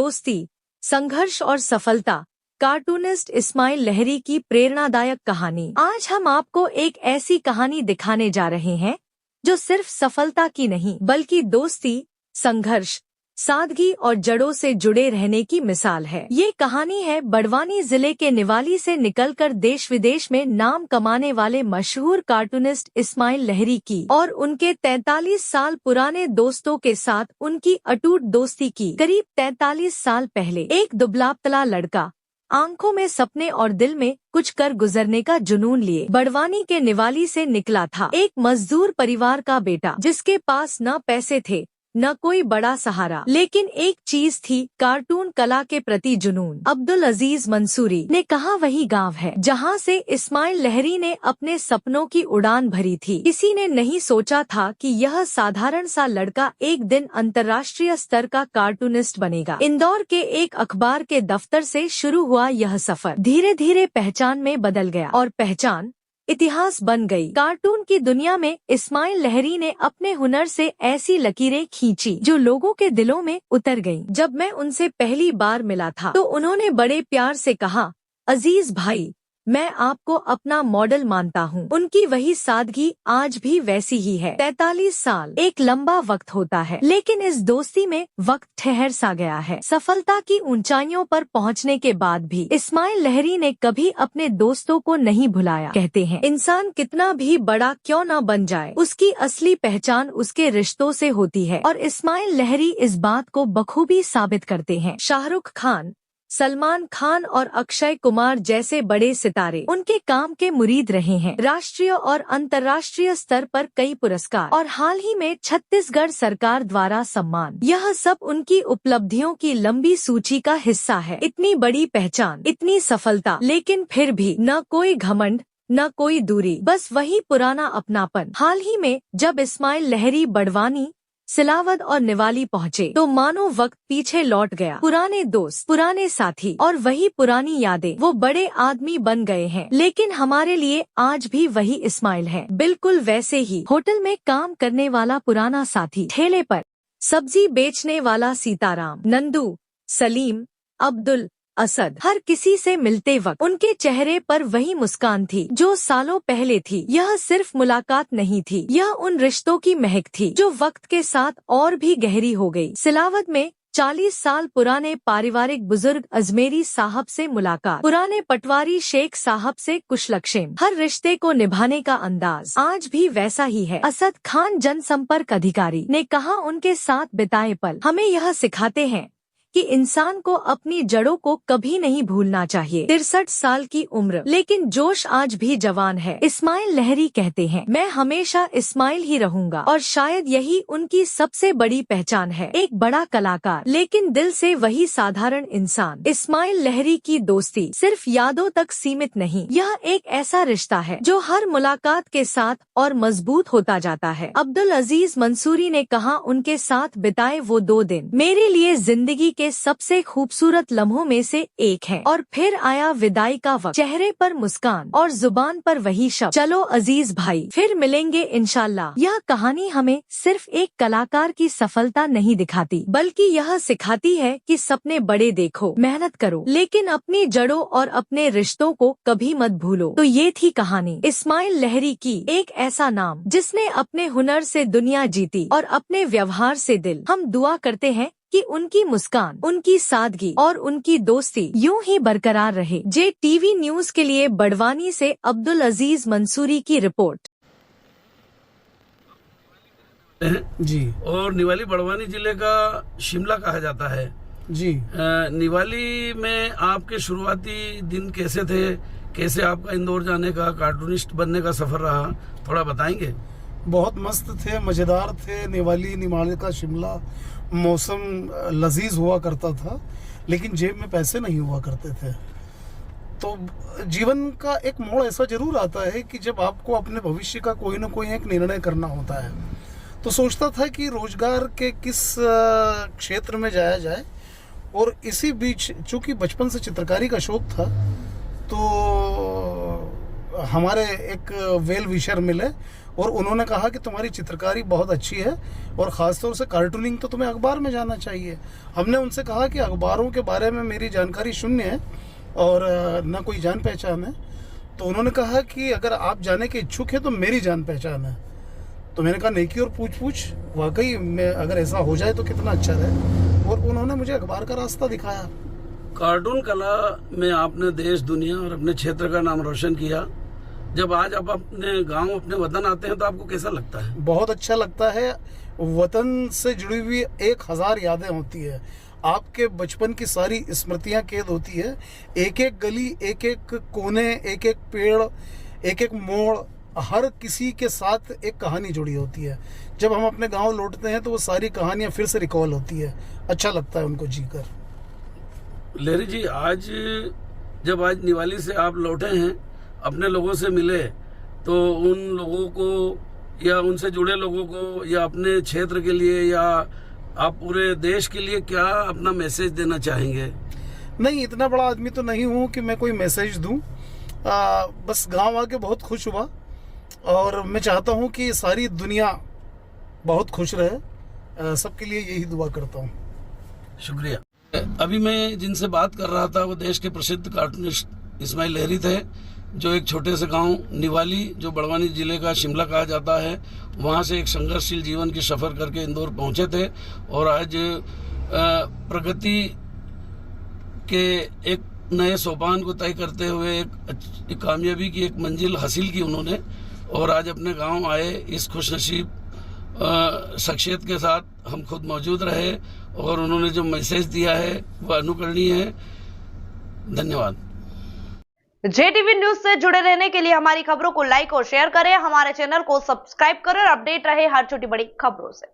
दोस्ती, संघर्ष और सफलता, कार्टूनिस्ट इस्माइल लहरी की प्रेरणादायक कहानी। आज हम आपको एक ऐसी कहानी दिखाने जा रहे हैं जो सिर्फ सफलता की नहीं बल्कि दोस्ती, संघर्ष, सादगी और जड़ों से जुड़े रहने की मिसाल है। ये कहानी है बड़वानी जिले के निवाली से निकलकर देश विदेश में नाम कमाने वाले मशहूर कार्टूनिस्ट इस्माइल लहरी की और उनके 43 साल पुराने दोस्तों के साथ उनकी अटूट दोस्ती की। करीब 43 साल पहले एक दुबला-पतला लड़का आंखों में सपने और दिल में कुछ कर गुजरने का जुनून लिए बड़वानी के निवाली से निकला था। एक मजदूर परिवार का बेटा जिसके पास न पैसे थे न कोई बड़ा सहारा, लेकिन एक चीज थी, कार्टून कला के प्रति जुनून। अब्दुल अजीज मंसूरी ने कहा वही गांव है जहां से इस्माइल लहरी ने अपने सपनों की उड़ान भरी थी। किसी ने नहीं सोचा था कि यह साधारण सा लड़का एक दिन अंतर्राष्ट्रीय स्तर का कार्टूनिस्ट बनेगा। इंदौर के एक अखबार के दफ्तर से शुरू हुआ यह सफर धीरे धीरे पहचान में बदल गया और पहचान इतिहास बन गई। कार्टून की दुनिया में इस्माइल लहरी ने अपने हुनर से ऐसी लकीरें खींची जो लोगों के दिलों में उतर गईं। जब मैं उनसे पहली बार मिला था तो उन्होंने बड़े प्यार से कहा, अजीज भाई, मैं आपको अपना मॉडल मानता हूँ। उनकी वही सादगी आज भी वैसी ही है। 43 साल एक लंबा वक्त होता है, लेकिन इस दोस्ती में वक्त ठहर सा गया है। सफलता की ऊंचाइयों पर पहुँचने के बाद भी इस्माइल लहरी ने कभी अपने दोस्तों को नहीं भुलाया। कहते हैं, इंसान कितना भी बड़ा क्यों न बन जाए, उसकी असली पहचान उसके रिश्तों से होती है और इस्माइल लहरी इस बात को बखूबी साबित करते हैं। शाहरुख खान, सलमान खान और अक्षय कुमार जैसे बड़े सितारे उनके काम के मुरीद रहे हैं। राष्ट्रीय और अंतर्राष्ट्रीय स्तर पर कई पुरस्कार और हाल ही में छत्तीसगढ़ सरकार द्वारा सम्मान, यह सब उनकी उपलब्धियों की लंबी सूची का हिस्सा है। इतनी बड़ी पहचान, इतनी सफलता, लेकिन फिर भी न कोई घमंड, न कोई दूरी, बस वही पुराना अपनापन। हाल ही में जब इस्माइल लहरी बड़वानी, सिलावद और निवाली पहुँचे तो मानो वक्त पीछे लौट गया। पुराने दोस्त, पुराने साथी और वही पुरानी यादें, वो बड़े आदमी बन गए हैं, लेकिन हमारे लिए आज भी वही इस्माइल है। बिल्कुल वैसे ही होटल में काम करने वाला पुराना साथी, ठेले पर सब्जी बेचने वाला सीताराम, नंदू, सलीम, अब्दुल, असद, हर किसी से मिलते वक्त उनके चेहरे पर वही मुस्कान थी जो सालों पहले थी। यह सिर्फ मुलाकात नहीं थी, यह उन रिश्तों की महक थी जो वक्त के साथ और भी गहरी हो गई। सिलावद में 40 साल पुराने पारिवारिक बुजुर्ग अजमेरी साहब से मुलाकात, पुराने पटवारी शेख साहब से कुशलक्षेम, हर रिश्ते को निभाने का अंदाज आज भी वैसा ही है। असद खान, जनसंपर्क अधिकारी, ने कहा, उनके साथ बिताए पल हमें यह सिखाते हैं कि इंसान को अपनी जड़ों को कभी नहीं भूलना चाहिए। 63 साल की उम्र, लेकिन जोश आज भी जवान है। इस्माइल लहरी कहते हैं, मैं हमेशा इस्माइल ही रहूंगा और शायद यही उनकी सबसे बड़ी पहचान है। एक बड़ा कलाकार, लेकिन दिल से वही साधारण इंसान। इस्माइल लहरी की दोस्ती सिर्फ यादों तक सीमित नहीं, यह एक ऐसा रिश्ता है जो हर मुलाकात के साथ और मजबूत होता जाता है। अब्दुल अजीज मंसूरी ने कहा, उनके साथ बिताए वो 2 दिन मेरे लिए जिंदगी के सबसे खूबसूरत लम्हों में से एक है। और फिर आया विदाई का वक्त, चेहरे पर मुस्कान और जुबान पर वही शब्द, चलो अजीज भाई, फिर मिलेंगे इंशाल्लाह। यह कहानी हमें सिर्फ एक कलाकार की सफलता नहीं दिखाती, बल्कि यह सिखाती है कि सपने बड़े देखो, मेहनत करो, लेकिन अपनी जड़ों और अपने रिश्तों को कभी मत भूलो। तो ये थी कहानी इस्माइल लहरी की, एक ऐसा नाम जिसने अपने हुनर से दुनिया जीती और अपने व्यवहार से दिल। हम दुआ करते हैं कि उनकी मुस्कान, उनकी सादगी और उनकी दोस्ती यूं ही बरकरार रहे। JTV न्यूज के लिए बड़वानी से अब्दुल अजीज मंसूरी की रिपोर्ट। जी। और निवाली बड़वानी जिले का शिमला कहा जाता है जी। निवाली में आपके शुरुआती दिन कैसे थे, कैसे आपका इंदौर जाने का, कार्टूनिस्ट बनने का सफर रहा, थोड़ा बताएंगे? बहुत मस्त थे, मजेदार थे। निवाली का शिमला मौसम लजीज हुआ करता था, लेकिन जेब में पैसे नहीं हुआ करते थे। तो जीवन का एक मोड़ ऐसा जरूर आता है कि जब आपको अपने भविष्य का कोई ना कोई एक निर्णय करना होता है, तो सोचता था कि रोजगार के किस क्षेत्र में जाया जाए। और इसी बीच चूंकि बचपन से चित्रकारी का शौक था, तो हमारे एक वेल विशर मिले और उन्होंने कहा कि तुम्हारी चित्रकारी बहुत अच्छी है और ख़ासतौर से कार्टूनिंग तो तुम्हें अखबार में जाना चाहिए। हमने उनसे कहा कि अखबारों के बारे में मेरी जानकारी शून्य है और न कोई जान पहचान है। तो उन्होंने कहा कि अगर आप जाने के इच्छुक हैं तो मेरी जान पहचान है। तो मैंने कहा नेकी और पूछ पूछ, वाकई में अगर ऐसा हो जाए तो कितना अच्छा रहे। और उन्होंने मुझे अखबार का रास्ता दिखाया। कार्टून कला में आपने देश, दुनिया और अपने क्षेत्र का नाम रोशन किया। जब आज आप अपने गांव, अपने वतन आते हैं तो आपको कैसा लगता है? बहुत अच्छा लगता है। वतन से जुड़ी हुई 1000 यादें होती है। आपके बचपन की सारी स्मृतियां कैद होती है। एक एक गली, एक एक कोने, एक एक पेड़, एक एक मोड़, हर किसी के साथ एक कहानी जुड़ी होती है। जब हम अपने गांव लौटते हैं तो वो सारी कहानियां फिर से रिकॉल होती है। अच्छा लगता है उनको जीकर। लहरी जी, जब आज निवाली से आप लौटे हैं, अपने लोगों से मिले, तो उन लोगों को या उनसे जुड़े लोगों को या अपने क्षेत्र के लिए या आप पूरे देश के लिए क्या अपना मैसेज देना चाहेंगे? नहीं, इतना बड़ा आदमी तो नहीं हूँ कि मैं कोई मैसेज दूँ। बस गांव आके बहुत खुश हुआ और मैं चाहता हूँ कि सारी दुनिया बहुत खुश रहे। सबके लिए यही दुआ करता हूँ। शुक्रिया। अभी मैं जिनसे बात कर रहा था वो देश के प्रसिद्ध कार्टूनिस्ट इस्माइल लहरी थे, जो एक छोटे से गांव निवाली, जो बड़वानी जिले का शिमला कहा जाता है, वहां से एक संघर्षशील जीवन की सफ़र करके इंदौर पहुंचे थे और आज प्रगति के एक नए सोपान को तय करते हुए एक कामयाबी की एक मंजिल हासिल की उन्होंने। और आज अपने गांव आए, इस खुशनसीब शख्सियत के साथ हम खुद मौजूद रहे और उन्होंने जो मैसेज दिया है वह अनुकरणीय है। धन्यवाद। JTV न्यूज से जुड़े रहने के लिए हमारी खबरों को लाइक और शेयर करें, हमारे चैनल को सब्सक्राइब करें और अपडेट रहे हर छोटी बड़ी खबरों से।